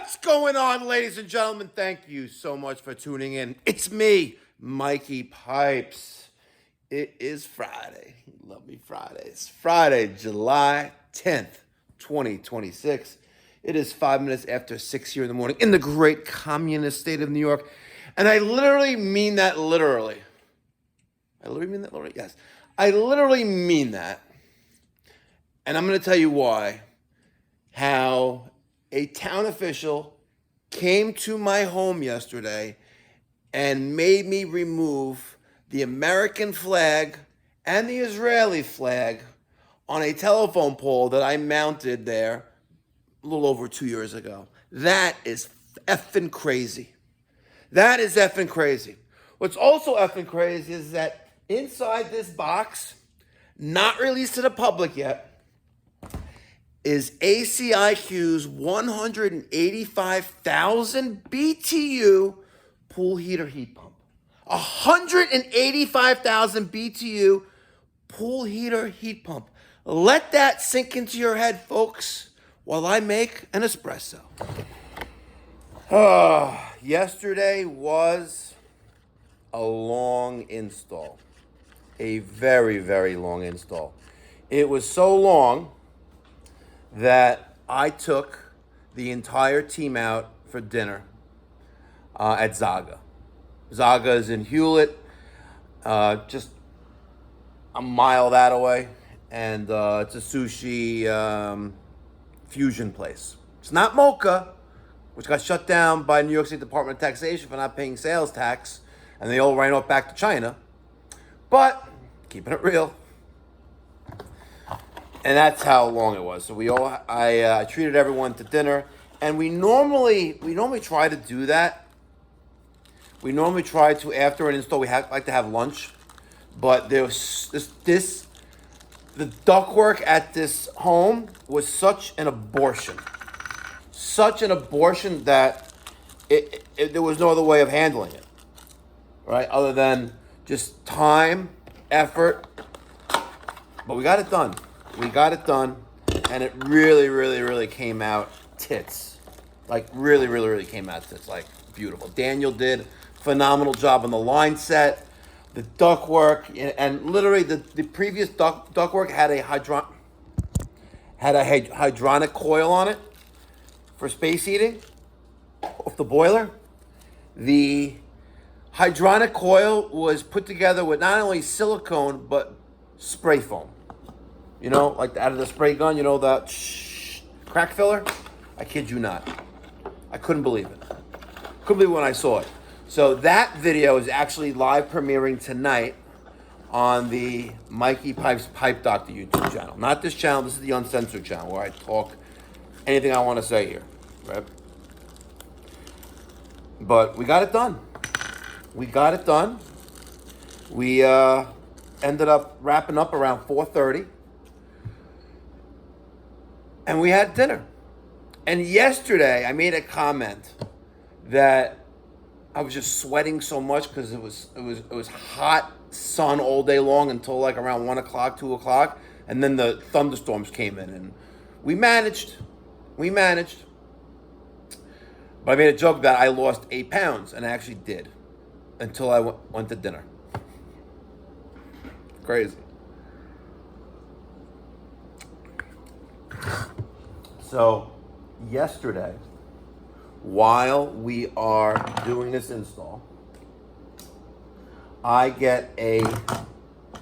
What's going on, ladies and gentlemen? Thank you so much for tuning in. It's me, Mikey Pipes. It is Friday. Love me Fridays. Friday, July 10th, 2026. It is 5 minutes after 6 here in the morning in the great communist state of New York. And I literally mean that literally. I literally mean that literally? Yes. I literally mean that. And I'm going to tell you why. How a town official came to my home yesterday and made me remove the American flag and the Israeli flag on a telephone pole that I mounted there a little over 2 years ago. That is effing crazy. That is effing crazy. What's also effing crazy is that inside this box, not released to the public yet, is ACiQ's 185,000 BTU pool heater heat pump. 185,000 BTU pool heater heat pump. Let that sink into your head, folks, while I make an espresso. Yesterday was a long install. A very, very long install. It was so long that I took the entire team out for dinner at Zaga. Zaga is in Hewlett, just a mile that away, and it's a sushi fusion place. It's not Mocha, which got shut down by New York State Department of Taxation for not paying sales tax, and they all ran off back to China. But keeping it real. And that's how long it was. So I treated everyone to dinner, and we normally try to do that. We normally try to, after an install, like to have lunch, but there was the ductwork at this home was such an abortion that there was no other way of handling it, right? Other than just time, effort, but we got it done. We got it done, and it really, really, really came out tits. Like, really, really, really came out tits. Like, beautiful. Daniel did a phenomenal job on the line set, the ductwork, and literally the previous ductwork had a hydronic coil on it for space heating off the boiler. The hydronic coil was put together with not only silicone, but spray foam. You know, like out of the spray gun, you know, the crack filler? I kid you not. I couldn't believe it. Couldn't believe it when I saw it. So that video is actually live premiering tonight on the Mikey Pipes Pipe Doctor YouTube channel. Not this channel, this is the Uncensored channel where I talk anything I want to say here, right? But we got it done. We got it done. We ended up wrapping up around 4:30. And we had dinner. And yesterday, I made a comment that I was just sweating so much because it was hot sun all day long until like around 1 o'clock, 2 o'clock. And then the thunderstorms came in, and we managed. But I made a joke that I lost 8 pounds, and I actually did until I went to dinner. Crazy. So, yesterday, while we are doing this install, I get a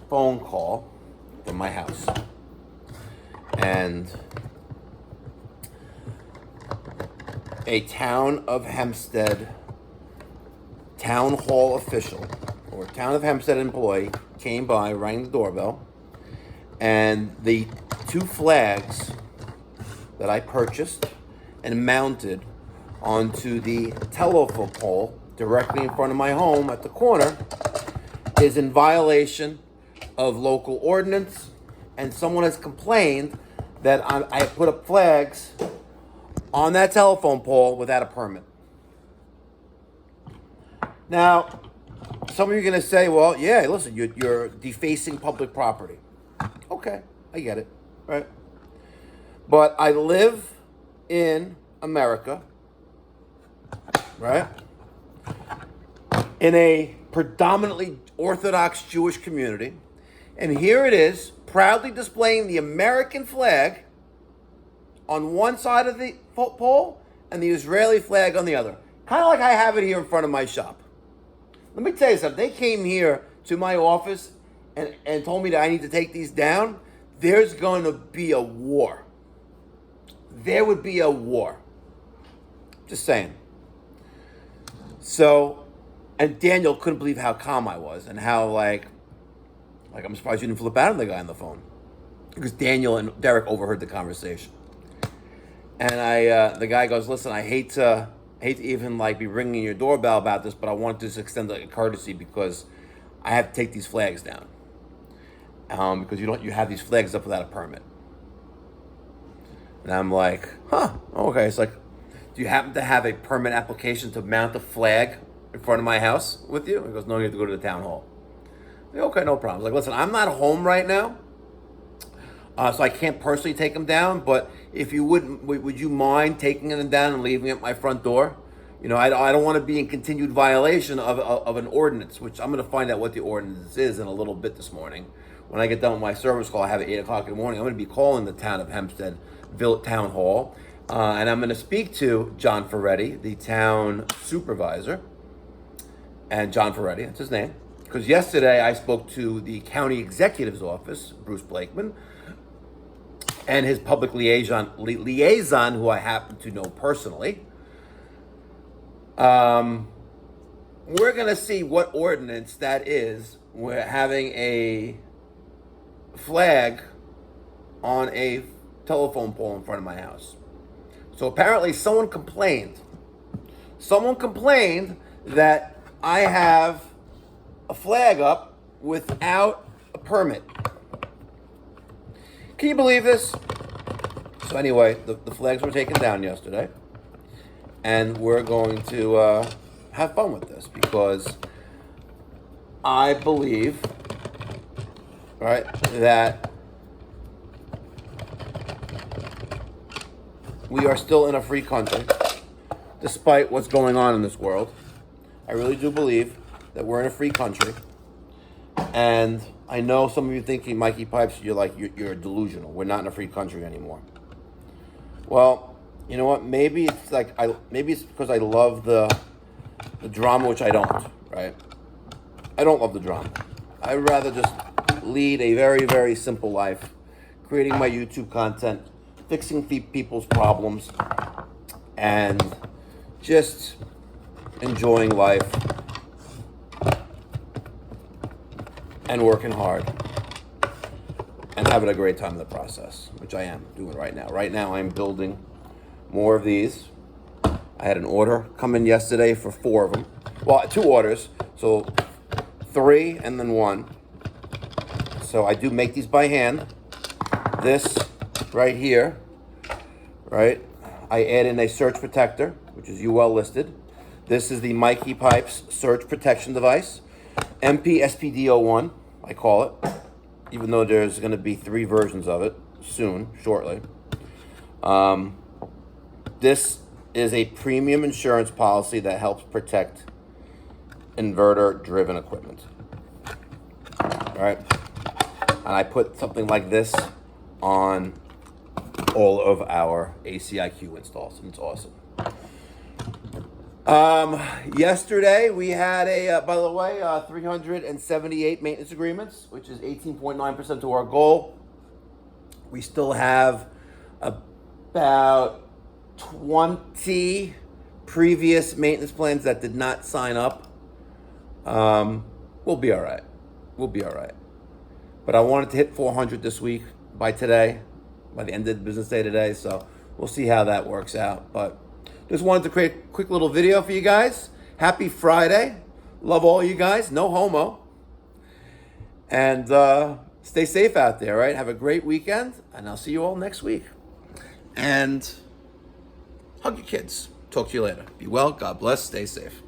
phone call from my house. And a Town of Hempstead town hall official or Town of Hempstead employee came by, rang the doorbell, and the 2 flags that I purchased and mounted onto the telephone pole directly in front of my home at the corner is in violation of local ordinance, and someone has complained that I put up flags on that telephone pole without a permit. Now, some of you are going to say, well, yeah, listen, you're defacing public property. Okay, I get it, right? But I live in America. right? In a predominantly Orthodox Jewish community. And here it is, proudly displaying the American flag on one side of the pole and the Israeli flag on the other. Kind of like I have it here in front of my shop. Let me tell you something. They came here to my office and told me that I need to take these down. There's going to be a war. There would be a war. Just saying. So, and Daniel couldn't believe how calm I was and how like I'm surprised you didn't flip out on the guy on the phone. Because Daniel and Derek overheard the conversation. And the guy goes, listen, I hate to even like be ringing your doorbell about this, but I want to just extend a courtesy because I have to take these flags down. Because you have these flags up without a permit. And I'm like, okay. It's like, do you happen to have a permit application to mount a flag in front of my house with you? He goes, no, you have to go to the town hall. I'm like, okay, no problem. Like, listen, I'm not home right now, so I can't personally take them down. But if you would you mind taking them down and leaving them at my front door? You know, I don't want to be in continued violation of an ordinance, which I'm going to find out what the ordinance is in a little bit this morning. When I get done with my service call, I have at 8 o'clock in the morning. I'm going to be calling the Town of Hempstead Town Hall, and I'm going to speak to John Ferretti, the town supervisor. And John Ferretti, that's his name. Because yesterday I spoke to the county executive's office, Bruce Blakeman, and his public liaison, who I happen to know personally. We're going to see what ordinance that is. We're having a flag on a telephone pole in front of my house. So apparently someone complained. Someone complained that I have a flag up without a permit. Can you believe this? So anyway, the flags were taken down yesterday. And we're going to have fun with this because I believe, right, that we are still in a free country, despite what's going on in this world. I really do believe that we're in a free country. And I know some of you thinking, Mikey Pipes, you're delusional. We're not in a free country anymore. Well, you know what? Maybe it's because I love the drama, which I don't, right? I don't love the drama. I'd rather just lead a very, very simple life, creating my YouTube content, fixing people's problems, and just enjoying life and working hard and having a great time in the process, which I am doing right now. Right now, I'm building more of these. I had an order come in yesterday for 4 of them. Well, 2 orders, so 3 and then 1. So I do make these by hand. This right here, right? I add in a surge protector, which is UL listed. This is the Mikey Pipes surge protection device, MPSPD01, I call it, even though there's going to be 3 versions of it soon, shortly. This is a premium insurance policy that helps protect inverter-driven equipment. All right, and I put something like this on all of our ACiQ installs, and it's awesome. Yesterday we had by the way, 378 maintenance agreements, which is 18.9% to our goal. We still have about 20 previous maintenance plans that did not sign up. We'll be all right. But I wanted to hit 400 this week by the end of the business day today. So we'll see how that works out. But just wanted to create a quick little video for you guys. Happy Friday. Love all you guys. No homo. And stay safe out there, right? Have a great weekend. And I'll see you all next week. And hug your kids. Talk to you later. Be well. God bless. Stay safe.